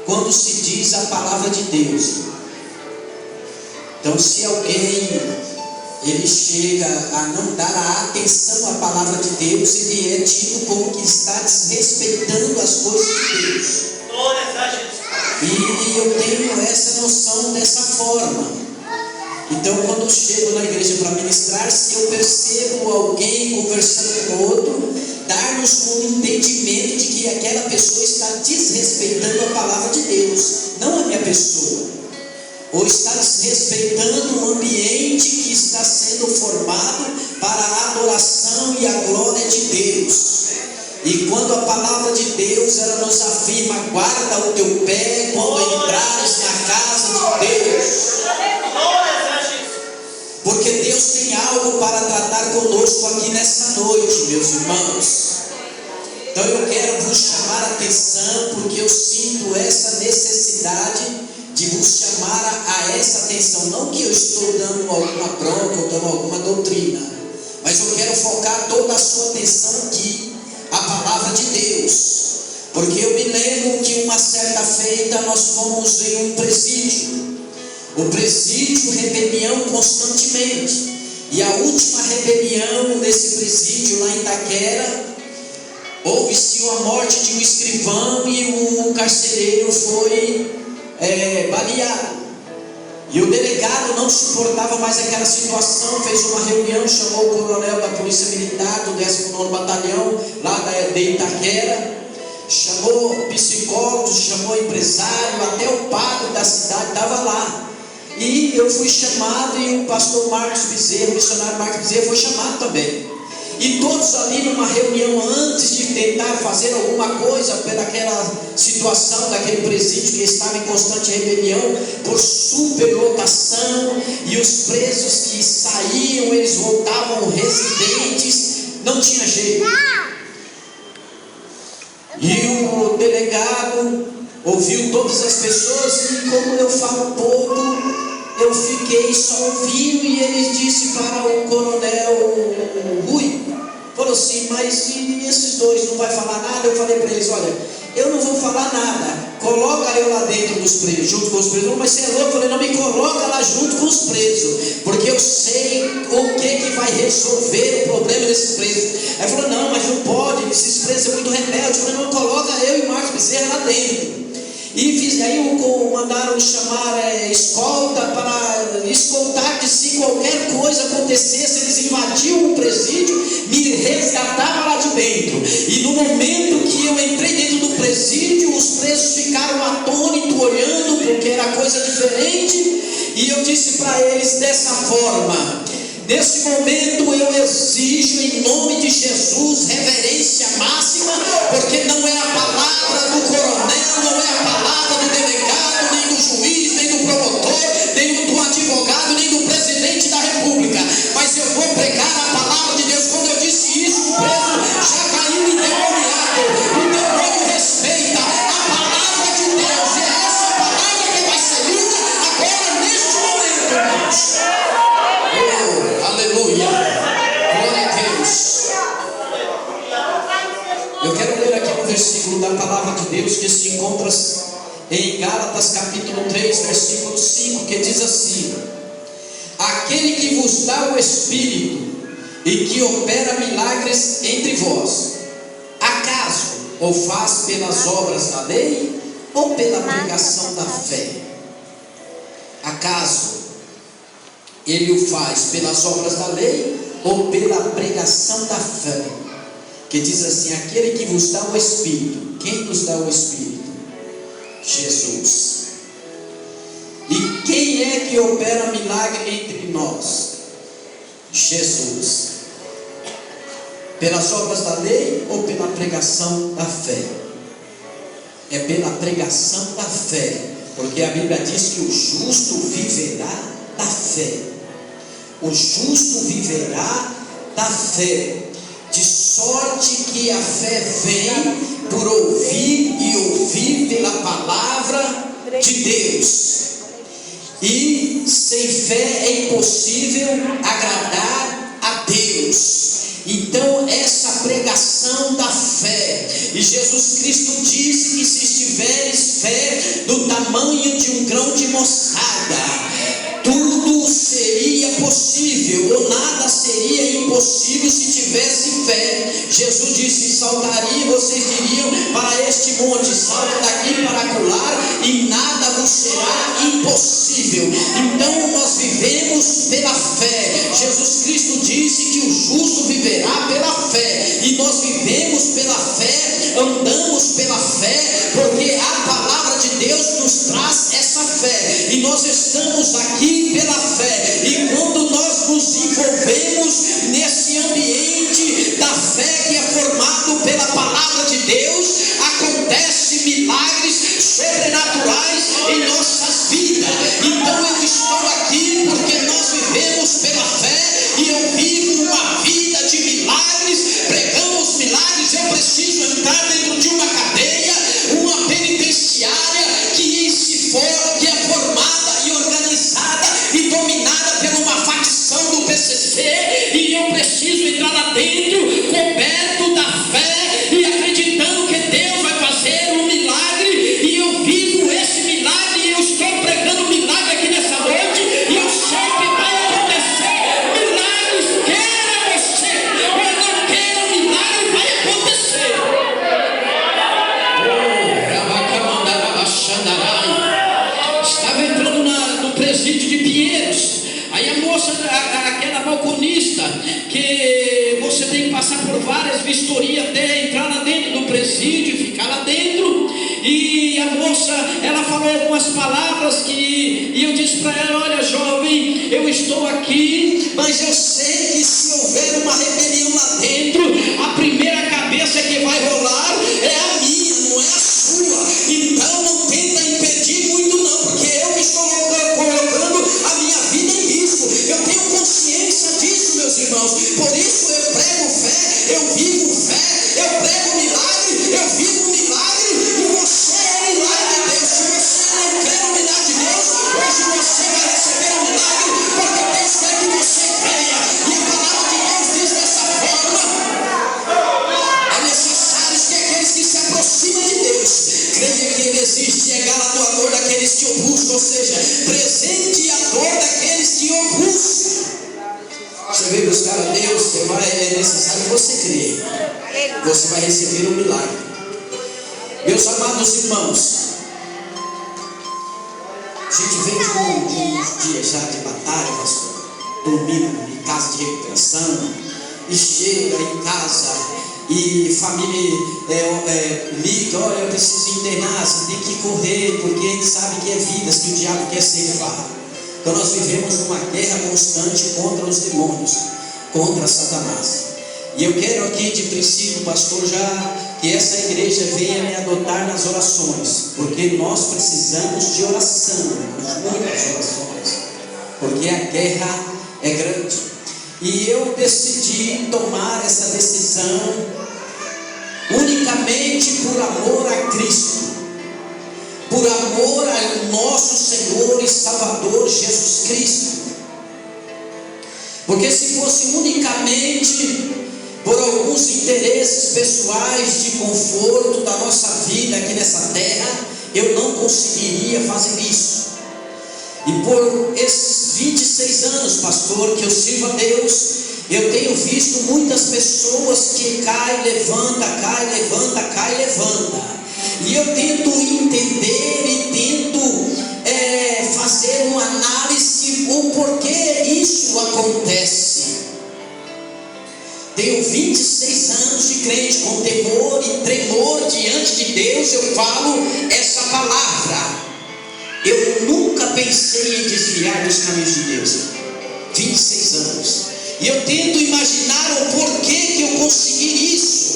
quando se diz a palavra de Deus. Então, se alguém ele chega a não dar a atenção à palavra de Deus, ele é tido como que está desrespeitando as coisas de Deus. E eu tenho essa noção dessa forma. Então, quando eu chego na igreja para ministrar, se eu percebo alguém conversando com outro, dar-nos um entendimento de que aquela pessoa está desrespeitando a palavra de Deus, não a minha pessoa, ou está desrespeitando o ambiente que está sendo formado para a adoração e a glória de Deus. E quando a palavra de Deus ela nos afirma: guarda o teu pé quando entrares na casa de Deus. Porque Deus tem algo para tratar conosco aqui nesta noite, meus irmãos. Então eu quero vos chamar a atenção, porque eu sinto essa necessidade de vos chamar a essa atenção. Não que eu estou dando alguma bronca ou dando alguma doutrina, mas eu quero focar toda a sua atenção aqui, a palavra de Deus. Porque eu me lembro que uma certa feita nós fomos em um presídio. O presídio, rebelião constantemente. E a última rebelião nesse presídio lá em Itaquera, houve-se a morte de um escrivão e um carcereiro foi baleado. E o delegado não suportava mais aquela situação, fez uma reunião, chamou o coronel da Polícia Militar do 19º Batalhão, lá de Itaquera, chamou psicólogos, chamou empresário, até o padre da cidade estava lá. E eu fui chamado, e o pastor Marcos Bezerra, o missionário Marcos Bezerra, foi chamado também. E todos ali numa reunião, antes de tentar fazer alguma coisa pelaquela situação daquele presídio que estava em constante rebelião, por superlotação, e os presos que saíam, eles voltavam residentes, não tinha jeito. E o delegado ouviu todas as pessoas, e como eu falo pouco, eu fiquei só ouvindo, e ele disse para o coronel Rui, falou assim: mas e esses dois não vai falar nada? Eu falei para eles: olha, eu não vou falar nada, coloca eu lá dentro dos presos, junto com os presos. Mas você é louco? Eu falei: não, me coloca lá junto com os presos, porque eu sei o que vai resolver o problema desses presos. Aí falou: não, mas não pode, esses presos são muito rebeldes. Eu falei: não, coloca eu e Marcos Bezerra lá dentro. E aí mandaram chamar escolta para escoltar, que se qualquer coisa acontecesse, eles invadiam o presídio, me resgatavam lá de dentro. E no momento que eu entrei dentro do presídio, os presos ficaram atônitos, olhando, porque era coisa diferente. E eu disse para eles dessa forma: nesse momento eu exijo em nome de Jesus reverência máxima, porque não é a palavra do coronel, não é a palavra do delegado, nem do juiz, nem do promotor, nem do advogado, nem do presidente da república, mas eu vou pregar a palavra de Deus. Quando eu disse isso, o preso já caiu endemoniado. O demônio respeita a palavra de Deus, e é essa palavra que vai ser lida agora neste momento, irmãos. Aleluia, glória a Deus. Eu quero ler aqui um versículo da palavra de Deus que se encontra em Gálatas capítulo 3, versículo 5, que diz assim: aquele que vos dá o Espírito e que opera milagres entre vós, acaso o faz pelas obras da lei ou pela pregação da fé? Acaso ele o faz pelas obras da lei ou pela pregação da fé? Que diz assim: aquele que vos dá o Espírito. Quem nos dá o Espírito? Jesus. E quem é que opera milagre entre nós? Jesus. Pelas obras da lei ou pela pregação da fé? É pela pregação da fé, porque a Bíblia diz que o justo viverá da fé. O justo viverá da fé, de sorte que a fé vem por ouvir e ouvir pela palavra de Deus. E sem fé é impossível agradar a Deus. Então essa pregação da fé, e Jesus Cristo disse que se tiveres fé tamanho de um grão de mostarda, tudo seria possível, ou nada seria impossível se tivesse fé. Jesus disse: saltaria, vocês diriam para este monte, salta daqui para acolá, e nada vos será impossível. Então nós vivemos pela fé. Jesus Cristo disse que o justo viverá pela fé, e nós vivemos pela fé, andamos pela fé, porque a palavra de Deus nos traz essa fé, e nós estamos aqui pela fé. E quando nós nos envolvemos nesse ambiente da fé que é formado pela palavra de Deus, acontecem milagres sobrenaturais em nossas vidas. Então eu estou aqui porque nós vivemos pela fé, e eu vivo uma vida de milagres, pregamos milagres. Eu preciso entrar dentro de uma cadeia, uma penitenciária que é formada e organizada e dominada por uma facção do PCC, e eu preciso entrar lá dentro coberto da fé e acreditando que Deus vai fazer um milagre, e eu vivo esse milagre, e eu estou pregando um milagre aqui nessa noite, e eu sei que vai acontecer milagres, queira você ou não queira, o milagre vai acontecer. Estava entrando no presídio de Pinheiros, aí a moça, aquela balconista, que você tem que passar por várias vistorias até entrar lá dentro do presídio, ficar lá dentro, e a moça, ela falou algumas palavras e eu disse para ela: olha, jovem, eu estou aqui, mas eu sei que se houver uma rebelião lá dentro, a primeira cabeça que vai rolar é a minha, não é a sua. Então não tenta impedir muito não, porque eu estou colocando a minha vida em risco. Eu tenho consciência disso, meus irmãos. Por isso eu prego fé, eu vivo fé, eu prego milagre, eu vivo milagre, e você é o milagre de Deus. Se você não quer o milagre de Deus, hoje você vai receber o milagre, porque Deus quer que você creia. E a palavra de Deus diz dessa forma: é necessário que aqueles que se aproximam de Deus creia que Ele existe, e é galardoador daqueles que o buscam, ou seja, presenteador daqueles que o buscam. Você veio buscar a Deus, é necessário que você crer, você vai receber um milagre. Meus amados irmãos, a gente vem de uns dias já de batalha, pastor, dormindo em casa de recuperação, e chega em casa e família liga: olha, eu preciso internar, você tem que correr, porque a gente sabe que é vidas que o diabo quer ceifar. Então nós vivemos uma guerra constante contra os demônios, contra Satanás. E eu quero aqui de princípio, pastor, já que essa igreja venha me adotar nas orações, porque nós precisamos de oração, muitas orações, porque a guerra é grande. E eu decidi tomar essa decisão unicamente por amor a Cristo, por amor ao nosso Senhor e Salvador Jesus Cristo. Porque se fosse unicamente por alguns interesses pessoais de conforto da nossa vida aqui nessa terra, eu não conseguiria fazer isso. E por esses 26 anos, pastor, que eu sirvo a Deus, eu tenho visto muitas pessoas que caem, levanta, cai, levanta, cai, levanta. E eu tento entender e tento fazer uma análise o porquê isso acontece. Tenho 26 anos de crente, com temor e tremor diante de Deus eu falo essa palavra. Eu nunca pensei em desviar dos caminhos de Deus. 26 anos. E eu tento imaginar o porquê que eu consegui isso.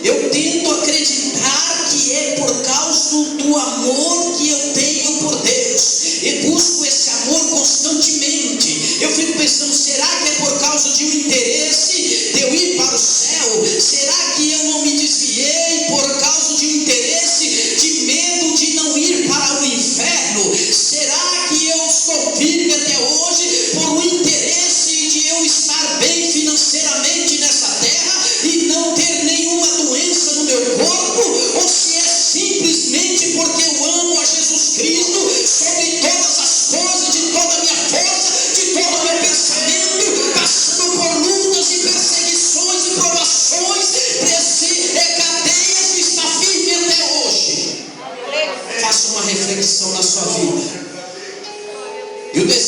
Eu tento acreditar que é por causa do amor que eu tenho por Deus. Eu busco esse amor constantemente. Eu fico pensando: será que é por causa de um interesse de eu ir para o céu? Será que eu não me desviei por causa de um interesse de medo de não ir para o inferno? Será que eu estou firme até hoje por um interesse de eu estar bem financeiramente nessa terra e não ter nenhuma doença no meu corpo?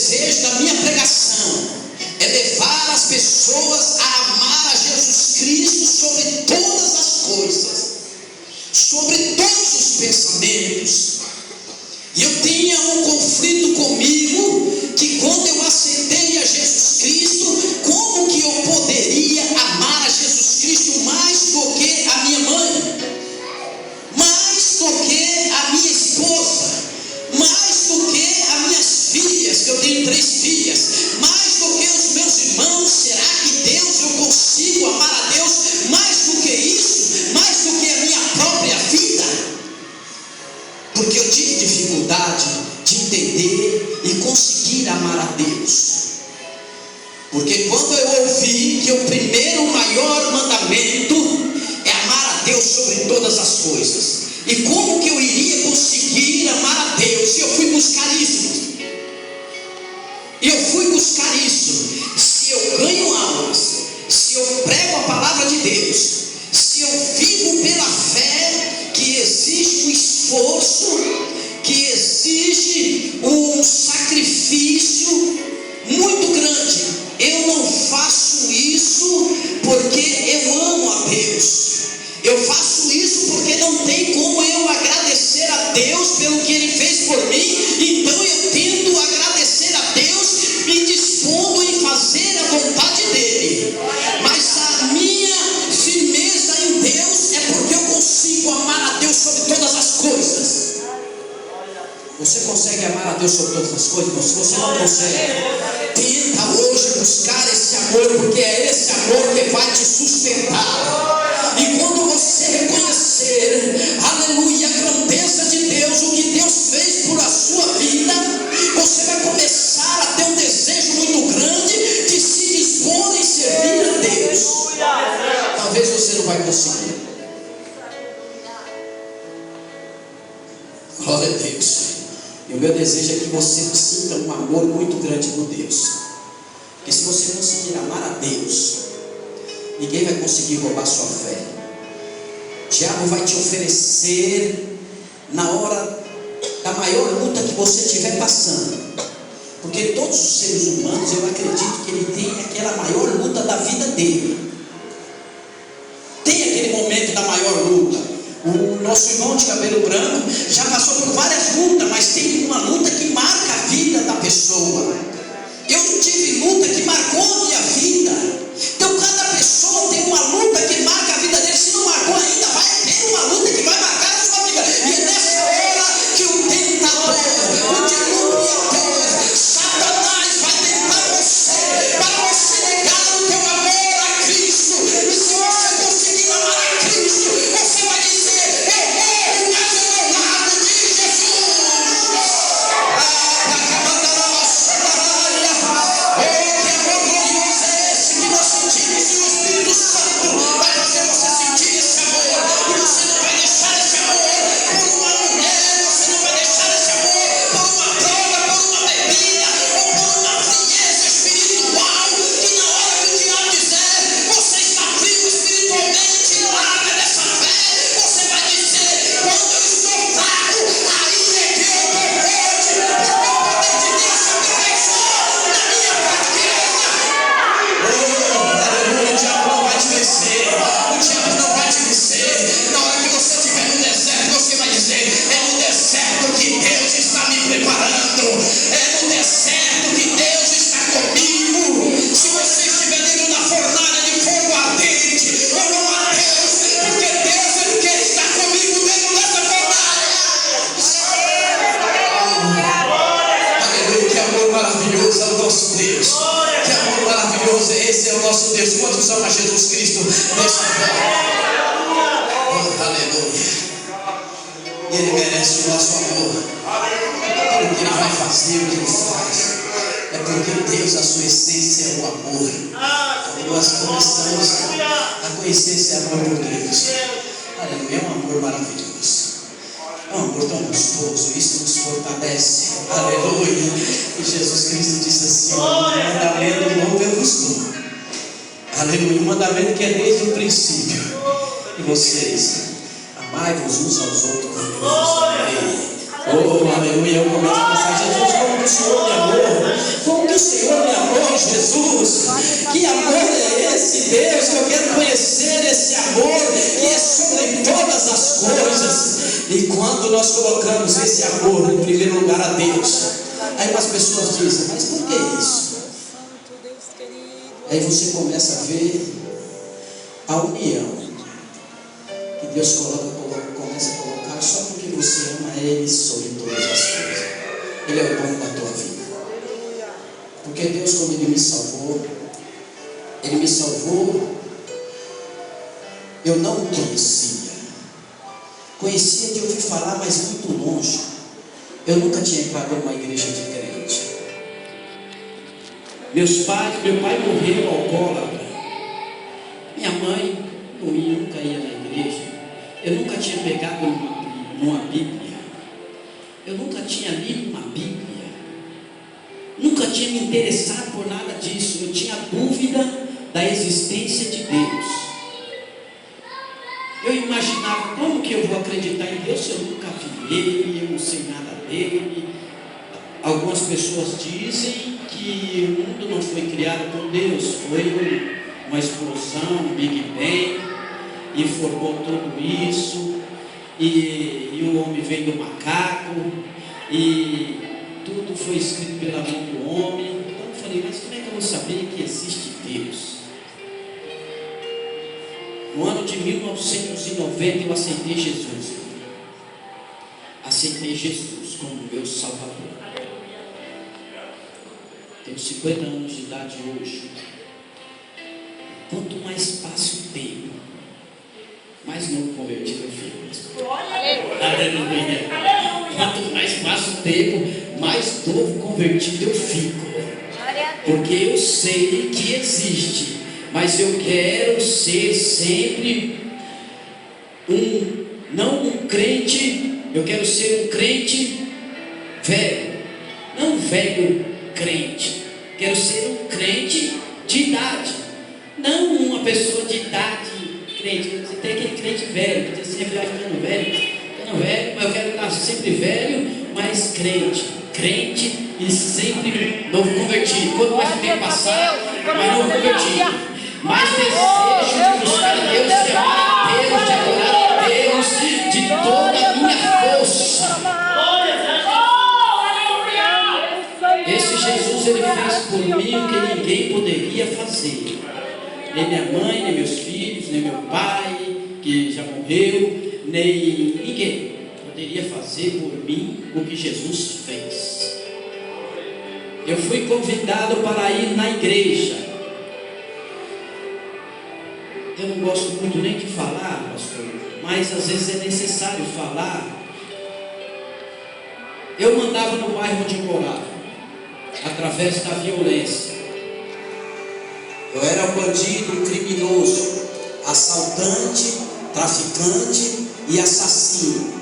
desejo da minha pregação é levar as pessoas a amar a Jesus Cristo sobre todas as coisas, sobre todos os pensamentos. E eu tinha um conflito comigo, que quando eu aceitei a Jesus Cristo, como que eu poderia amar a Jesus Cristo mais do que a minha mãe, mais do que a minha esposa, mais do que as minhas filhas, que eu tenho 3 filhas, mais do que os meus irmãos? Será que eu consigo amar a Deus mais do que isso, mais do que a minha própria vida? Porque eu tive dificuldade de entender e conseguir amar a Deus. Porque quando eu ouvi que o primeiro maior mandamento é amar a Deus sobre todas as coisas, e como que eu iria conseguir amar a Deus? E eu fui buscar isso. Se eu ganho almas, se eu prego a palavra de Deus, se eu vivo pela fé, que exige um esforço, que exige um sacrifício muito grande, eu não faço isso porque eu amo a Deus. Eu faço isso porque não tem como eu agradecer a Deus pelo que Ele fez por mim. Então eu tento agradecer a Deus, me dispondo em fazer a vontade dEle. Mas a minha firmeza em Deus é porque eu consigo amar a Deus sobre todas as coisas. Você consegue amar a Deus sobre todas as coisas? Não, se você não consegue, tenta hoje buscar esse amor, porque é esse amor que vai te sustentar. E quando você reconhecer, aleluia, a grandeza de Deus, o que Deus fez por a sua vida, você vai começar a ter um desejo muito grande de se dispor em servir a Deus. Talvez você não vai conseguir. Glória a Deus. E o meu desejo é que você sinta um amor muito grande por Deus. Porque se você conseguir amar a Deus, ninguém vai conseguir roubar sua fé. O diabo vai te oferecer na hora da maior luta que você estiver passando. Porque todos os seres humanos, eu acredito que ele tem aquela maior luta da vida dele. Tem aquele momento da maior luta. O nosso irmão de cabelo branco já passou por várias lutas, mas tem uma luta que marca a vida da pessoa. Eu tive luta que marcou a minha vida. Então cada pessoa tem uma luta que marca a vida dele. Se não marcou ainda, vai ter uma luta que vai marcar a sua vida. E é nessa hora que o tentador, o diluviador, Satanás vai tentar você, para você negar o teu amor a Cristo. E se você conseguir amar a Cristo, você vai dizer: eu morro, mas eu ao lado de Jesus. Que amor glorioso é esse que nós sentimos, e o Espírito Santo vai fazer você sentir esse amor. E você não vai deixar esse amor por uma mulher, você não vai deixar esse amor por uma droga, por uma bebida, ou por uma frieza espiritual, que na hora que o diabo dizer: você está frio espiritualmente, larga dessa fé, você vai dizer: quando eu estou fraco, aí é que eu estou forte, porque o poder de Deus se aperfeiçoa na minha fraqueza. Aleluia, o diabo não vai te vencer. O diabo não vai te vencer. Na hora que você estiver no deserto, você vai dizer: é no deserto que Deus está me preparando. É no deserto que Deus está comigo. Se você estiver dentro da fornalha de fogo ardente, eu amo a Deus, porque Deus é que está comigo dentro dessa fornalha. Aleluia, que amor maravilhoso é o nosso Deus. Que amor maravilhoso é esse, é o nosso Deus. Quantos amam a Jesus Cristo nesta hora? Oh, aleluia. E Ele merece o nosso amor. Pelo que Ele vai fazer, o que Ele faz. É porque Deus, a sua essência é o amor. Quando nós começamos a conhecer esse amor por Deus, aleluia, é um amor maravilhoso. É um amor tão gostoso, isso nos fortalece. Aleluia. E Jesus Cristo disse assim: um mandamento novo eu vos dou. Aleluia, um mandamento que é desde o princípio. E vocês, amai-vos uns aos outros como eu vos amei. Oh, aleluia, eu começo a pensar: Jesus, como que o Senhor me amou? o Senhor me amou, Jesus. Que amor é esse, Deus? Que eu quero conhecer esse amor que é sobre todas as coisas. E quando nós colocamos esse amor em primeiro lugar a Deus, aí as pessoas dizem, mas por que isso? Aí você começa a ver a união que Deus começa a colocar só porque você ama Ele sobre todas as coisas. Ele é o dono da tua vida. Porque Deus, quando Ele me salvou, eu não o conhecia. Conhecia de ouvir falar, mas muito longe. Eu nunca tinha entrado em uma igreja de crente. Meu pai morreu alcoólatra. Minha mãe nunca ia na igreja. Eu nunca tinha pegado numa Bíblia. Eu nunca tinha lido uma Bíblia. Nunca tinha me interessado por nada disso. Eu tinha dúvida da existência de Deus. Eu imaginava, como que eu vou acreditar em Deus se eu nunca vi Ele, eu não sei nada dele. Algumas pessoas dizem que o mundo não foi criado por Deus, foi uma explosão, um Big Bang, e formou tudo isso, e o homem vem do macaco, e tudo foi escrito pela mão do homem. Então eu falei, mas como é que eu vou saber que existe Deus? No ano de 1990 eu aceitei Jesus. Aceitei Jesus como meu Salvador. Tenho 50 anos de idade hoje. Quanto mais passa o tempo, mais novo convertido eu fico. Aleluia. Quanto mais passa o tempo, mais novo convertido eu fico. Porque eu sei que existe, mas eu quero ser sempre não um crente. Eu quero ser um crente velho, não um velho crente. Quero ser um crente de idade, não uma pessoa de idade crente. Você tem aquele crente velho, que sempre vai ficando velho, mas eu quero estar sempre velho, mas crente e sempre novo convertido. Quanto mais o tempo passar, mais novo convertido, mais desejo de buscar a Deus, de amar a Deus, de adorar a Deus de toda a minha força. Esse Jesus, Ele fez por mim o que ninguém poderia fazer. Nem minha mãe, nem meus filhos, nem meu pai, que já morreu, nem ninguém poderia fazer por mim o que Jesus fez. Eu fui convidado para ir na igreja. Eu não gosto muito nem de falar, pastor, mas às vezes é necessário falar. Eu mandava no bairro onde morava, através da violência. Eu era um bandido, um criminoso, assaltante, traficante e assassino,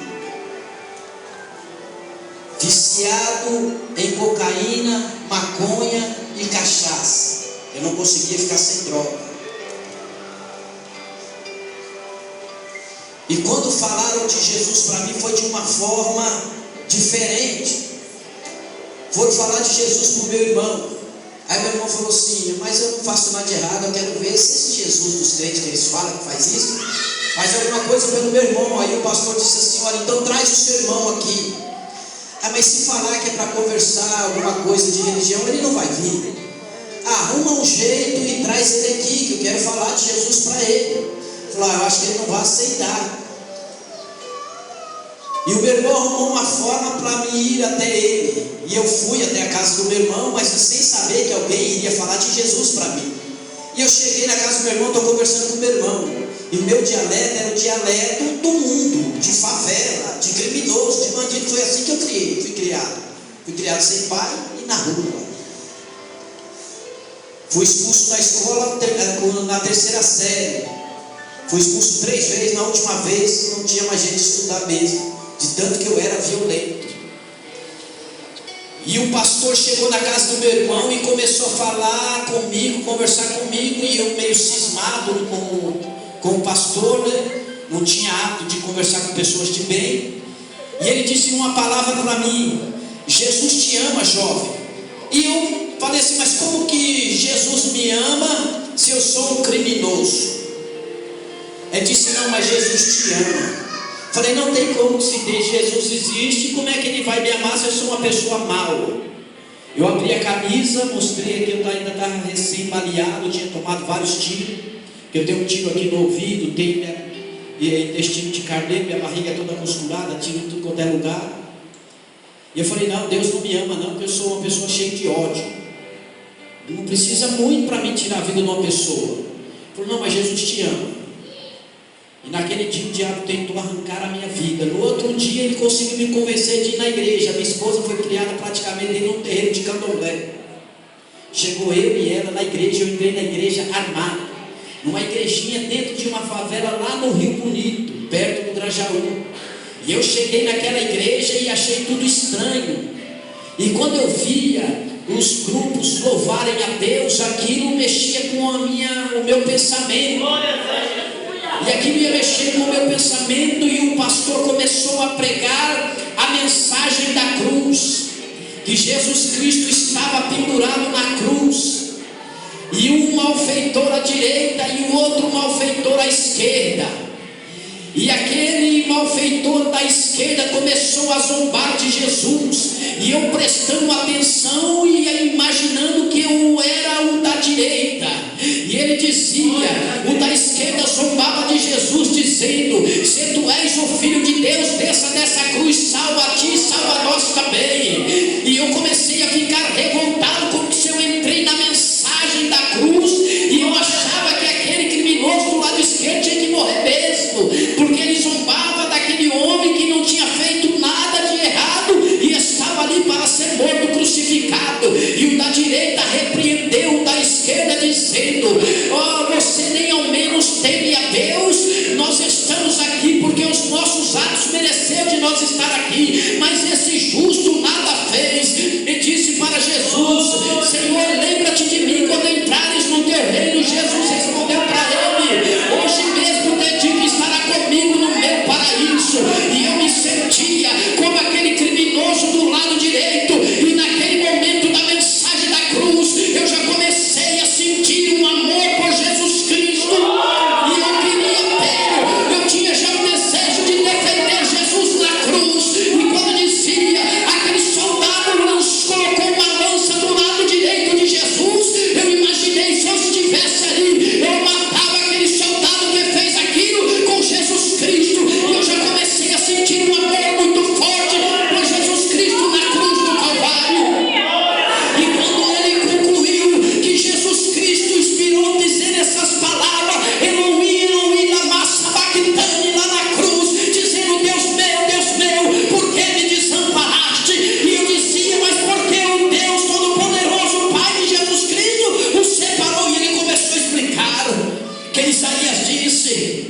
viciado em cocaína, maconha e cachaça. Eu não conseguia ficar sem droga. E quando falaram de Jesus para mim, foi de uma forma diferente. Foram falar de Jesus para o meu irmão. Aí meu irmão falou assim, mas eu não faço nada de errado, eu quero ver se esse Jesus dos crentes que eles falam que faz isso, faz alguma coisa pelo meu irmão. Aí o pastor disse assim, olha, então traz o seu irmão aqui. Ah, mas se falar que é para conversar alguma coisa de religião, ele não vai vir. Arruma um jeito e traz ele aqui, que eu quero falar de Jesus para ele. Falou, eu acho que ele não vai aceitar. E o meu irmão arrumou uma forma para me ir até ele. E eu fui até a casa do meu irmão, mas sem saber que alguém iria falar de Jesus para mim. E eu cheguei na casa do meu irmão, estou conversando com o meu irmão. E o meu dialeto era o dialeto do mundo, de favela, de criminoso, de bandido. Foi assim que eu fui criado. Fui criado sem pai e na rua. Fui expulso da escola na terceira série. Fui expulso 3 vezes, na última vez não tinha mais jeito de estudar mesmo, de tanto que eu era violento. E o pastor chegou na casa do meu irmão e começou a falar comigo, conversar comigo, e eu meio cismado com o pastor, né? Não tinha hábito de conversar com pessoas de bem. E ele disse uma palavra para mim: Jesus te ama, jovem. E eu falei assim, mas como que Jesus me ama se eu sou um criminoso? Ele disse, não, mas Jesus te ama. Falei, não tem como se Jesus existe, como é que ele vai me amar se eu sou uma pessoa mal? Eu abri a camisa, mostrei que eu ainda estava recém-baleado, tinha tomado vários tiros, que eu tenho um tiro aqui no ouvido, tenho intestino de carneiro, minha barriga é toda musculada, tiro em tudo quanto é lugar. E eu falei, não, Deus não me ama não, porque eu sou uma pessoa cheia de ódio. Não precisa muito para me tirar a vida de uma pessoa. Ele falou, não, mas Jesus te ama. E naquele dia o diabo tentou arrancar a minha vida. No outro dia ele conseguiu me convencer de ir na igreja. Minha esposa foi criada praticamente dentro de um terreiro de candomblé. Chegou eu e ela na igreja. Eu entrei na igreja armado, numa igrejinha dentro de uma favela lá no Rio Bonito, perto do Grajaú. E eu cheguei naquela igreja e achei tudo estranho. E quando eu via os grupos louvarem a Deus, aquilo mexia com o meu pensamento. E aquilo ia mexer com o meu pensamento. E o pastor começou a pregar a mensagem da cruz, que Jesus Cristo estava pendurado na cruz, e um malfeitor à direita e o outro malfeitor à esquerda. E aquele malfeitor da esquerda começou a zombar de Jesus, e eu prestando atenção e imaginando que eu era o da direita. E ele dizia, o da esquerda zombava de Jesus, dizendo, se tu és o Filho de Deus, desça dessa cruz, salva a ti, salva a nós também. E eu comecei a ficar revoltado, porque se eu entrei na mensagem da cruz, e eu achava que aquele criminoso do lado esquerdo tinha que morrer mesmo, porque ele zombava daquele homem que não tinha feito nada de errado e estava ali para ser morto, crucificado. E o da direita repreendeu o da esquerda, dizendo, você nem ao menos teme a Deus. Nós estamos aqui porque os nossos atos mereceram de nós estar aqui, mas esse justo nada fez. E disse para Jesus, Senhor, lembra-te de mim quando entrares no teu reino. Jesus respondeu para ele, hoje mesmo dedico estará comigo no meu paraíso. E eu me sentia como aquele criminoso do lado direito. E naquele momento da mensagem da cruz, eu já comecei a sentir um amor por Jesus Cristo. E eu queria ter, eu tinha já o desejo de defender Jesus na cruz. E quando dizia, aquele soldado colocou uma lança do lado direito de Jesus, eu imaginei, se eu estivesse ali, eu matava aquele soldado que fez aquilo com Jesus Cristo. E eu já comecei a sentir um amor muito forte por Jesus Cristo na cruz do Calvário. E quando ele concluiu, que Jesus Cristo inspirou dizer essas palavras, Eloi, Eloi, lama sabachthani, lá na cruz, dizendo, Deus meu, por que me desamparaste? E eu dizia, mas porque o Deus Todo-Poderoso, Pai de Jesus Cristo, o separou. E ele começou a explicar que Isaías disse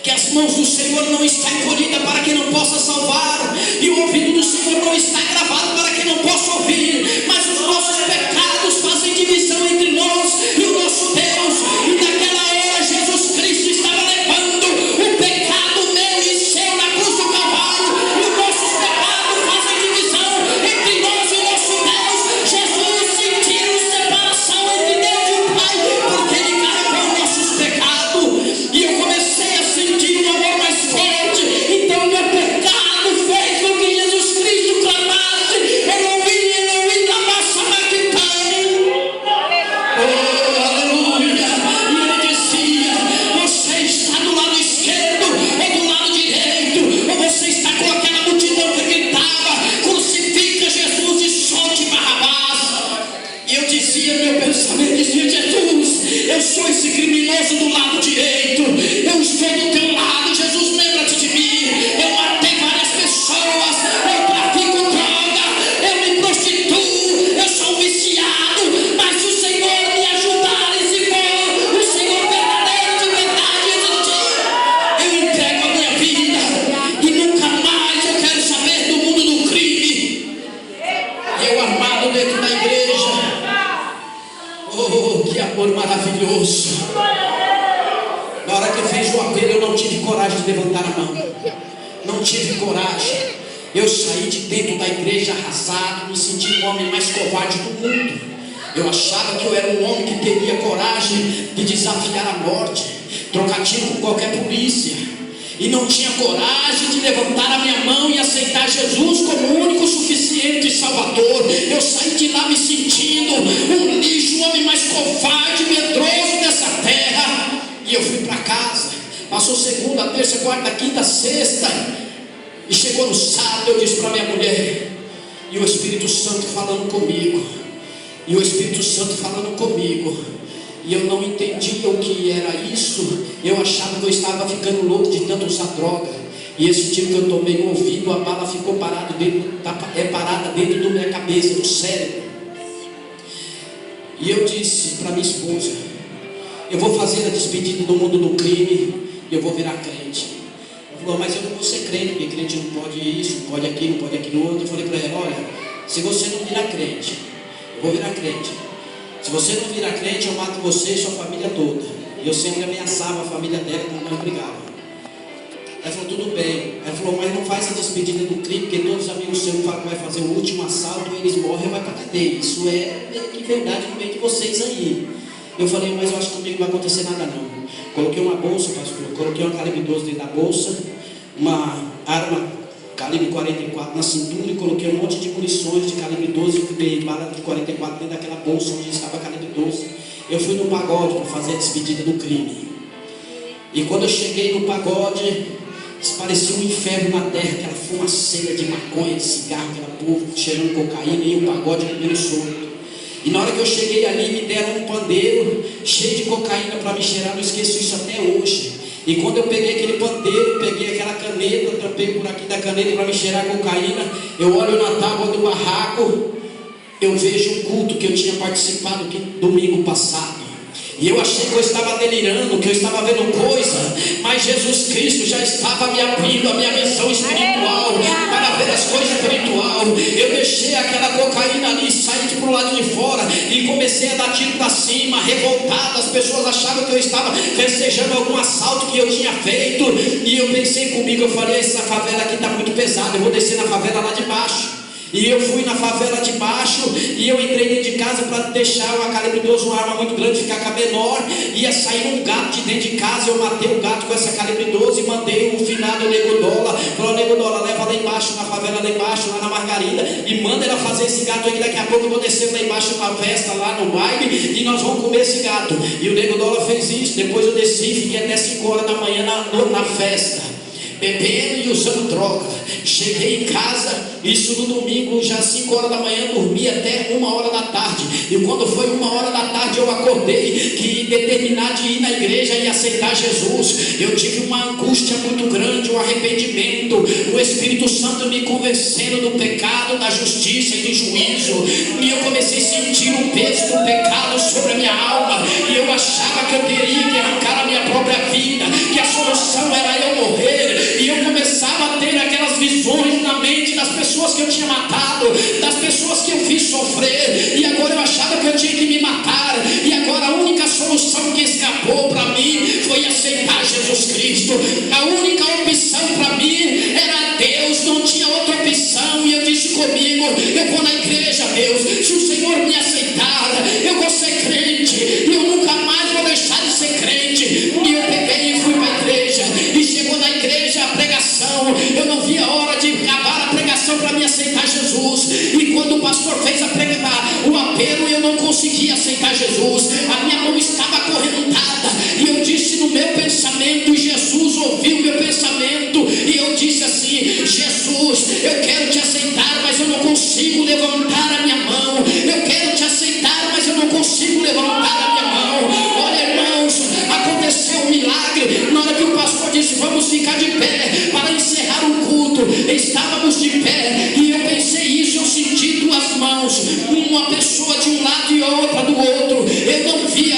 que as mãos do Senhor não estão encolhidas para que não possa salvar, e o ouvido do Senhor não está gravado para que não possa ouvir, mas os nossos pecados fazem divisão entre nós e o nosso Deus. E naquela hora Jesus Cristo estava levando o pecado meu e seu na cruz do Calvário, e os nossos pecados fazem divisão entre nós e o nosso Deus. Jesus sentiu separação entre Deus e o Pai, porque ele carregou nossos pecados. E eu comecei a sentir um amor mais forte. Então meu pecado fez com que Jesus Cristo clamasse, Eloi, Eloi, lama sabachthani. Oh, aleluia. E ele dizia, você está do lado esquerdo ou do lado direito, ou você está com aquela multidão que gritava, crucifica Jesus e solte Barrabás. E eu dizia, meu pensamento dizia, Jesus, eu sou esse criminoso do lado direito, eu estou do teu lado. Jesus, lembra-te de mim. Eu matei várias pessoas, eu trafico droga, eu me prostituo, eu sou viciado, mas se o Senhor me ajudar, e se for o Senhor verdadeiro de verdade existir, eu entrego a minha vida e nunca mais eu quero saber do mundo do crime. E eu armado dentro da igreja. Oh, que amor maravilhoso. Na hora que fez o apelo, eu não tive coragem de levantar a mão. Não tive coragem. Eu saí de dentro da igreja arrasado, me senti o homem mais covarde do mundo. Eu achava que eu era um homem que teria coragem de desafiar a morte, trocar tiro com qualquer polícia, e não tinha coragem de levantar a minha mão e aceitar Jesus como o único, suficiente Salvador. Eu saí de lá me sentindo um lixo, o homem mais covarde, medroso dessa terra. E eu fui para casa. Passou segunda, terça, quarta, quinta, sexta, e chegou no sábado. Eu disse para minha mulher, e o Espírito Santo falando comigo, e o Espírito Santo falando comigo, e eu não entendia o que era isso. Eu achava que eu estava ficando louco de tanto usar droga. E esse tiro que eu tomei no ouvido, a bala ficou parada dentro da minha cabeça, do cérebro. E eu disse para minha esposa, eu vou fazer a despedida do mundo do crime e eu vou virar crente. Ela falou, mas eu não vou ser crente, porque crente não pode isso, não pode aquilo, não pode aquilo outro. Eu falei para ela, olha, se você não virar crente, eu vou virar crente. Se você não virar crente, eu mato você e sua família toda. E eu sempre ameaçava a família dela quando nós brigávamos. Ela falou, tudo bem. Ela falou, mas não faz a despedida do crime, porque todos os amigos seus falam que vai fazer o último assalto, eles morrem e vai para cadeia. Isso é meio que verdade no meio de vocês aí. Eu falei, mas eu acho que comigo não vai acontecer nada não. Coloquei uma bolsa, pastor, coloquei uma calibre 12 dentro da bolsa, uma arma calibre 44 na cintura, e coloquei um monte de munições de calibre 12 e bala de 44 dentro daquela bolsa onde estava calibre 12. Eu fui no pagode para fazer a despedida do crime. E quando eu cheguei no pagode, parecia um inferno na terra, aquela fumaceira de maconha, de cigarro, aquela povo cheirando cocaína, e o pagode comendo solto. E na hora que eu cheguei ali, me deram um pandeiro cheio de cocaína para me cheirar. Não esqueço isso até hoje. E quando eu peguei aquele pandeiro, peguei aquela caneta, tampei por aqui da caneta para me cheirar cocaína, eu olho na tábua do barraco, eu vejo um culto que eu tinha participado domingo passado. E eu achei que eu estava delirando, que eu estava vendo coisa, mas Jesus Cristo já estava me abrindo a minha visão espiritual para ver as coisas espirituais. Eu deixei aquela cocaína ali, saí para o lado de fora e comecei a dar tiro para cima, revoltado. As pessoas achavam que eu estava festejando algum assalto que eu tinha feito. E eu pensei comigo, eu falei, essa favela aqui está muito pesada, eu vou descer na favela lá de baixo. E eu fui na favela de baixo, e eu entrei dentro de casa para deixar uma calibre 12, uma arma muito grande, ficar com a menor. Ia sair um gato de dentro de casa, eu matei o gato com essa calibre 12 e mandei o finado Nego Dola. Falou, Nego Dola, leva lá embaixo, na favela lá embaixo, lá na Margarida, e manda ela fazer esse gato aí, que daqui a pouco eu vou descer lá embaixo na festa, lá no baile, e nós vamos comer esse gato. E o Nego Dola fez isso. Depois eu desci e fiquei até 5 horas da manhã na festa, bebendo e usando droga. Cheguei em casa, isso no domingo, já 5 horas da manhã, dormi até 1 hora da tarde. E quando foi 1 hora da tarde, eu acordei que determinar de ir na igreja e aceitar Jesus. Eu tive uma angústia muito grande, um arrependimento, o Espírito Santo me convencendo do pecado, da justiça e do juízo. E eu comecei a sentir o peso do pecado sobre a minha alma, e eu achava que eu teria que arrancar a minha própria vida, que a solução era eu morrer. E eu começava a ter aquelas visões na mente das pessoas que eu tinha matado, das pessoas que eu fiz sofrer, e agora eu achava que eu tinha que me matar. E agora a única solução que escapou para mim foi aceitar Jesus Cristo. A única opção para mim era Deus, não tinha outra opção. E eu disse comigo, eu vou na igreja, Deus, se o Senhor me aceitar, eu vou ser crente, eu nunca mais vou deixar de ser crente. E eu peguei e fui para a igreja, e chegou na igreja a pregação, eu não via a hora de acabar a pregação para me aceitar Jesus. E quando o pastor fez o apelo, eu não conseguia aceitar Jesus, a minha mão estava acorrentada, e eu disse no meu pensamento, e Jesus ouviu o meu pensamento, e eu disse assim, Jesus, eu quero te aceitar, mas eu não consigo levantar a minha mão. Eu quero te aceitar, mas eu não consigo levantar a minha mão. Olha, irmãos, aconteceu um milagre. Na hora que o pastor disse, vamos ficar de pé para encerrar o culto, estávamos de pé, e eu pensei isso, eu senti 2 mãos, uma pessoa de um lado e outra do outro. Eu não via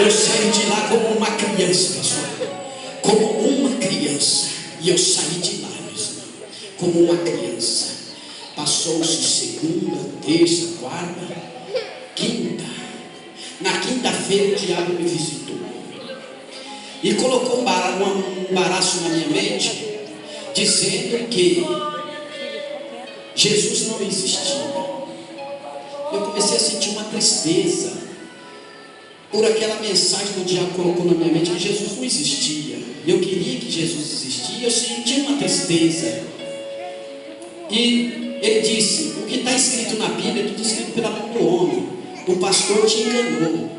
Eu saí de lá como uma criança, pastor. Como uma criança. E eu saí de lá, meus irmãos, como uma criança. Passou-se segunda, terça, quarta, quinta. Na quinta-feira o diabo me visitou e colocou um embaraço na minha mente, dizendo que Jesus não existia. Eu comecei a sentir uma tristeza por aquela mensagem que o diabo colocou na minha mente, que Jesus não existia. Eu queria que Jesus existia, eu sentia uma tristeza. E ele disse: o que está escrito na Bíblia é tudo escrito pela mão do homem. O pastor te enganou.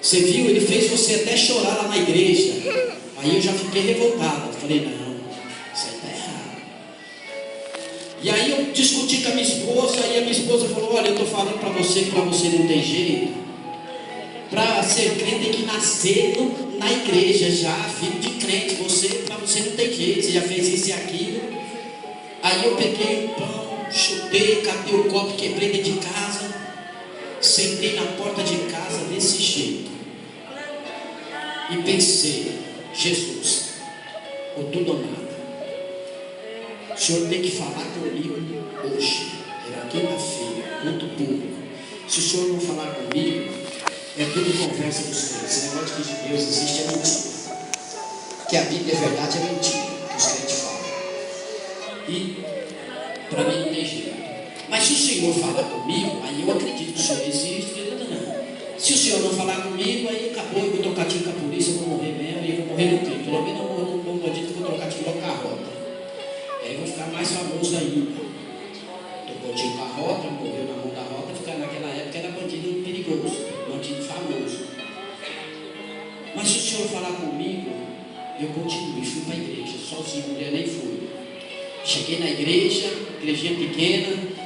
Você viu? Ele fez você até chorar lá na igreja. Aí eu já fiquei revoltado. Eu falei: não, isso aí está errado. E aí eu discuti com a minha esposa. E a minha esposa falou: olha, eu estou falando para você que para você não tem jeito. Para ser crente tem que nascer na igreja já, filho de crente. Para você não tem jeito, você já fez isso e aquilo. Aí eu peguei o pão, chutei, catei o copo, quebrei dentro de casa, sentei na porta de casa desse jeito e pensei: Jesus, ou tudo ou nada. O Senhor tem que falar comigo hoje. Era quinta-feira, culto público. Se o Senhor não falar comigo, é tudo conversa dos crentes. Esse negócio de que Deus existe é mentira. Que a Bíblia é verdade é mentira, que os crentes falam. E para mim não tem jeito. Mas se o Senhor falar comigo, aí eu acredito que o Senhor existe. Se o Senhor não falar comigo, aí acabou, eu vou trocar tiro com a polícia, eu vou morrer mesmo, e eu vou morrer no crime. Pelo menos eu vou morrer como bandido, eu vou trocar tiro com a carrota. Aí eu vou ficar mais famoso ainda. Trocou tiro com a rota, morreu na mão da rota, ficar naquela época era bandido perigoso, bandido famoso. Mas se o Senhor falar comigo, eu continuo, fui para a igreja, sozinho, mulher nem fui. Cheguei na igreja, igrejinha pequena.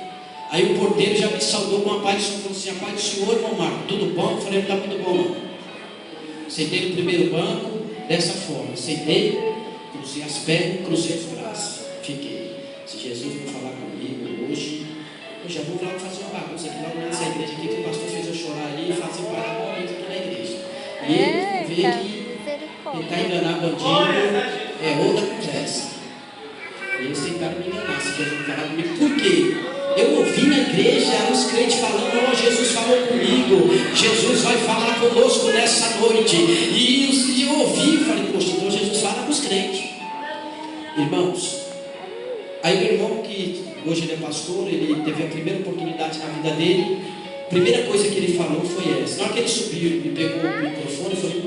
Aí o porteiro já me saudou com a paz do Senhor. Falou assim: a paz do Senhor, irmão Marco, tudo bom? Eu falei: não está muito bom não. Sentei no primeiro banco, dessa forma. Sentei, cruzei as pernas, cruzei os braços. Fiquei. Se Jesus não falar comigo hoje, eu já vou lá fazer uma bagunça aqui logo nessa igreja aqui, que o pastor fez eu chorar ali e fazer parabéns aqui na igreja. E ele vê que tentar enganar bandido é outra conversa. E eles tentaram me enganar, se Jesus não falar comigo. Por quê? Eu ouvi na igreja os crentes falando: oh, Jesus falou comigo, Jesus vai falar conosco nessa noite. E eu ouvi e falei: poxa, então Jesus fala com os crentes. Irmãos, aí meu irmão, que hoje ele é pastor, ele teve a primeira oportunidade na vida dele. A primeira coisa que ele falou foi essa. Na hora que ele subiu, me pegou o microfone e falou: não,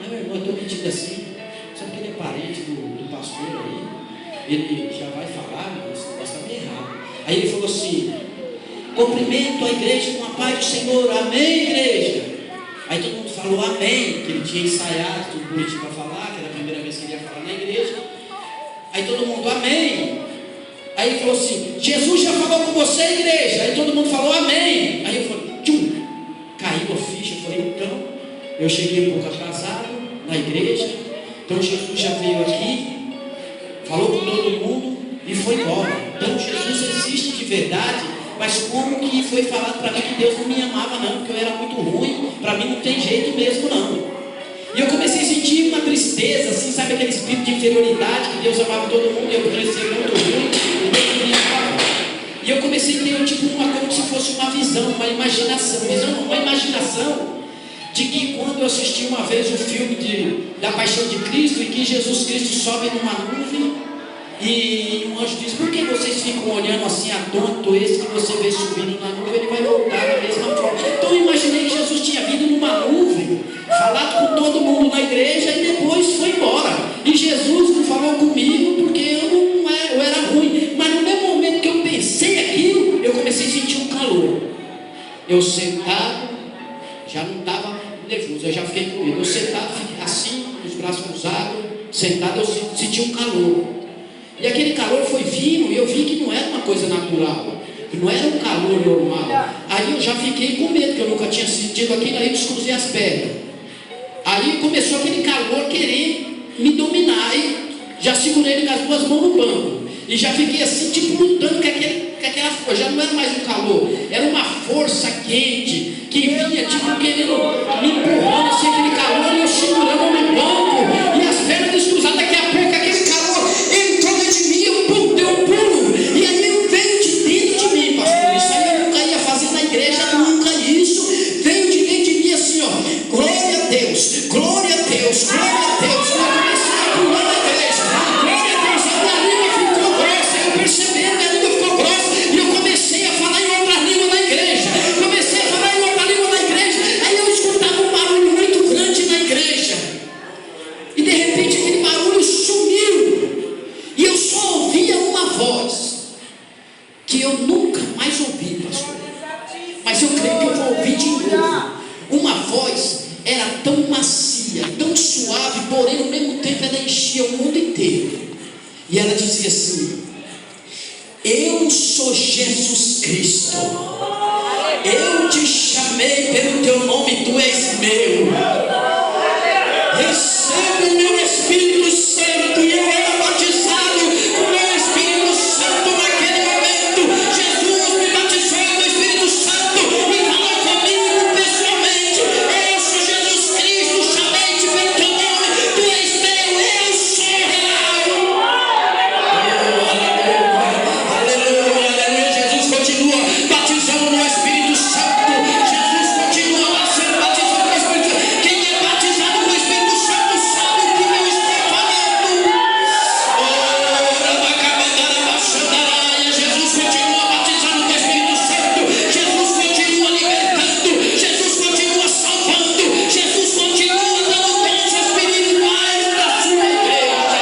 meu irmão, eu estou metido assim. Sabe que ele é parente do pastor aí? Ele já vai falar, mas está bem errado. Aí ele falou assim: cumprimento a igreja com a paz do Senhor, amém, igreja. Aí todo mundo falou amém, que ele tinha ensaiado tudo bonitinho para falar, que era a primeira vez que ele ia falar na igreja. Aí todo mundo amém. Aí ele falou assim: Jesus já falou com você, igreja. Aí todo mundo falou amém. Aí eu falei: tchum, caiu a ficha. Eu falei: então, eu cheguei um pouco atrasado na igreja. Então Jesus já veio aqui, falou com todo mundo e foi embora. Então Jesus existe de verdade, mas como que foi falado para mim que Deus não me amava não, porque eu era muito ruim, para mim não tem jeito mesmo não. E eu comecei a sentir uma tristeza, assim, sabe aquele espírito de inferioridade, que Deus amava todo mundo e eu cresci muito ruim, e Deus não me amava. E eu comecei a ter tipo como se fosse uma visão, uma imaginação de que quando eu assisti uma vez o filme da Paixão de Cristo, e que Jesus Cristo sobe numa nuvem, e um anjo diz: por que vocês ficam olhando assim atônito? Esse que você vê subindo na nuvem, ele vai voltar da mesma forma. Então eu imaginei que Jesus tinha vindo numa nuvem, falado com todo mundo na igreja e depois foi embora. E Jesus não falou comigo porque eu era ruim. Mas no mesmo momento que eu pensei aquilo, eu comecei a sentir um calor. Eu sentado, já não estava nervoso, eu já fiquei com medo. Eu sentado assim, com os braços cruzados, sentado, eu senti um calor. E aquele calor foi vindo e eu vi que não era uma coisa natural, que não era um calor normal. Aí eu já fiquei com medo, que eu nunca tinha sentido aquilo, aí descruzei as pernas. Aí começou aquele calor querer me dominar, aí já segurei ele com as duas mãos no banco. E já fiquei assim, tipo, lutando com aquela força. Já não era mais um calor, era uma força quente, que vinha tipo querendo me empurrando assim, Deus, glória a Deus, glória a Deus. Eu comecei a pular na igreja, glória a Deus. A minha língua ficou grossa, eu percebi, a minha língua ficou grossa, e eu comecei a falar em outra língua na igreja. Comecei a falar em outra língua na igreja. Aí eu escutava um barulho muito grande na igreja, e de repente aquele barulho sumiu, e eu só ouvia uma voz que eu nunca mais ouvi, pastor, mas eu creio que eu vou ouvir de novo. Uma voz era tão macia, tão suave, porém ao mesmo tempo ela enchia o mundo inteiro, e ela dizia assim: eu sou Jesus Cristo, eu te chamei pelo teu nome, tu és meu, recebe o meu Espírito Santo. E eu era batizado com o meu Espírito Santo naquele momento. Jesus me batizou com o Espírito Santo e falou comigo pessoalmente: eu sou Jesus Cristo, chamei-te pelo teu nome, tu és meu, eu sou real. Aleluia, aleluia. Jesus continua batizando no Espírito Santo. Jesus continua sendo batizado no Espírito Santo. Quem é batizado com o Espírito Santo sabe o que eu estou falando. Jesus continua batizando com o Espírito Santo. Jesus continua libertando. Jesus continua salvando. Jesus continua dando dons espirituais para a sua igreja.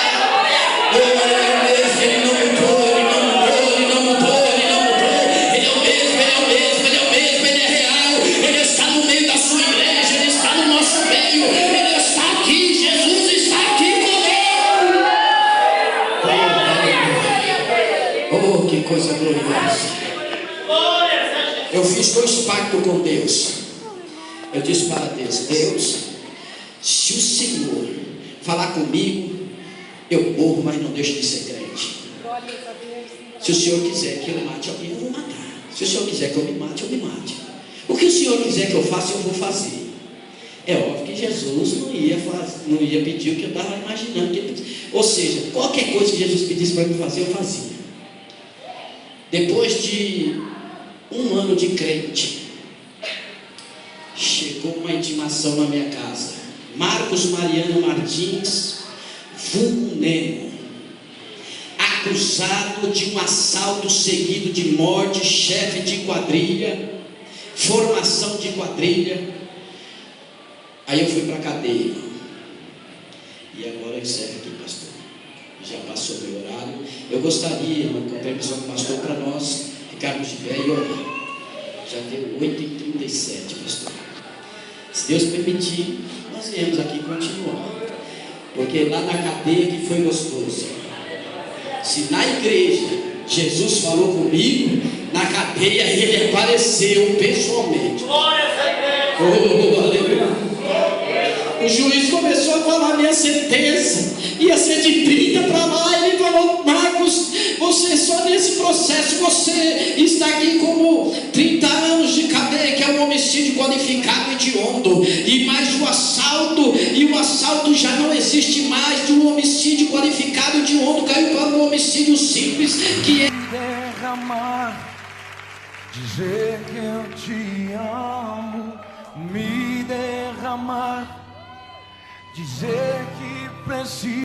Ele não mudou, ele não mudou, ele não mudou, ele não mudou. Ele é o mesmo, ele é o mesmo, ele é o mesmo, ele é real. Ele está no meio da sua igreja, ele está no nosso meio, ele está aqui. Jesus está aqui conosco. Oh, que coisa gloriosa. Eu fiz 2 pactos com Deus. Eu disse para Deus: Deus, se o Senhor falar comigo, eu morro, mas não deixo de ser crente. Se o Senhor quiser que eu mate alguém, eu vou matar. Se o Senhor quiser que eu me mate, eu me mate. O que o Senhor quiser que eu faça, eu vou fazer. É óbvio que Jesus não ia pedir o que eu estava imaginando que ele pedisse. Ou seja, qualquer coisa que Jesus pedisse para mim fazer, eu fazia. Depois de 1 ano de crente, chegou uma intimação na minha casa. Marcos Mariano Martins, vulgo Nemo, acusado de um assalto seguido de morte, chefe de quadrilha, formação de quadrilha. Aí eu fui para a cadeia. E agora eu encerro aqui, pastor. Já passou meu horário. Eu gostaria, com a permissão do pastor, para nós ficarmos de pé e orar. Já deu 8h37, pastor. Se Deus permitir, nós viemos aqui continuar. Porque lá na cadeia que foi gostoso. Se na igreja Jesus falou comigo, na cadeia ele apareceu pessoalmente. Oh, aleluia. O juiz começou a falar a minha sentença, ia ser de 30 para lá. Ele falou: Marcos, você só nesse processo, você está aqui como 30 anos de cadeia, que é um homicídio qualificado hediondo, e mais o assalto, e o assalto já não existe mais, de um homicídio qualificado hediondo caiu para um homicídio simples, que é derramar, dizer que eu te amo, me derramar, dizer que preciso.